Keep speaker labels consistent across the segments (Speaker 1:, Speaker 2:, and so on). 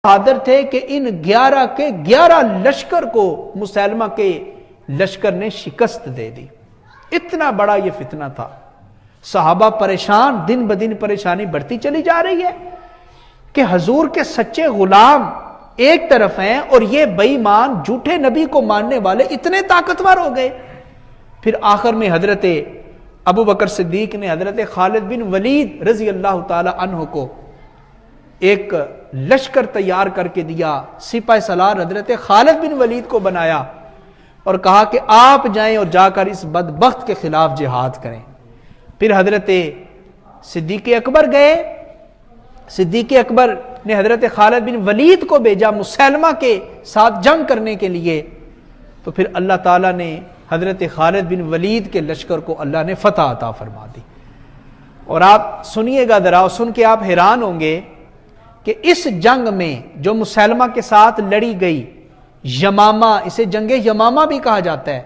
Speaker 1: حاضر تھے کہ ان 11 کے 11 لشکر کو مسیلمہ کے لشکر نے شکست دے دی. اتنا بڑا یہ فتنہ تھا. صحابہ پریشان، دن بدن پریشانی بڑھتی چلی جا رہی ہے کہ حضور کے سچے غلام ایک طرف ہیں اور یہ بے ایمان جھوٹے نبی کو ماننے والے اتنے طاقتور ہو گئے. پھر آخر میں حضرت ابو بکر صدیق نے حضرت خالد بن ولید رضی اللہ تعالی عنہ کو ایک لشکر تیار کر کے دیا. سپہ سالار حضرت خالد بن ولید کو بنایا اور کہا کہ آپ جائیں اور جا کر اس بدبخت کے خلاف جہاد کریں. پھر حضرت صدیق اکبر گئے. صدیق اکبر نے حضرت خالد بن ولید کو بھیجا مسیلمہ کے ساتھ جنگ کرنے کے لیے. تو پھر اللہ تعالیٰ نے حضرت خالد بن ولید کے لشکر کو اللہ نے فتح عطا فرما دی. اور آپ سنیے گا ذرا، سن کے آپ حیران ہوں گے کہ اس جنگ میں جو مسیلمہ کے ساتھ لڑی گئی، یمامہ، اسے جنگ یمامہ بھی کہا جاتا ہے،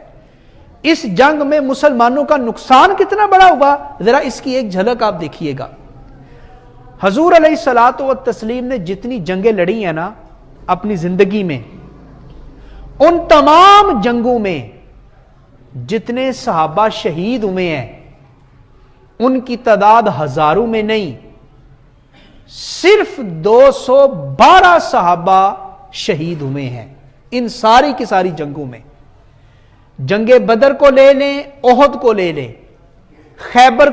Speaker 1: اس جنگ میں مسلمانوں کا نقصان کتنا بڑا ہوا، ذرا اس کی ایک جھلک آپ دیکھیے گا. حضور علیہ الصلوۃ والتسلیم نے جتنی جنگیں لڑی ہیں نا اپنی زندگی میں، ان تمام جنگوں میں جتنے صحابہ شہید ہوئے ہیں ان کی تعداد ہزاروں میں نہیں، صرف 212 صحابہ شہید ہوئے ہیں ان ساری کی ساری جنگوں میں. جنگ بدر کو لے لیں، احد کو لے لیں، خیبر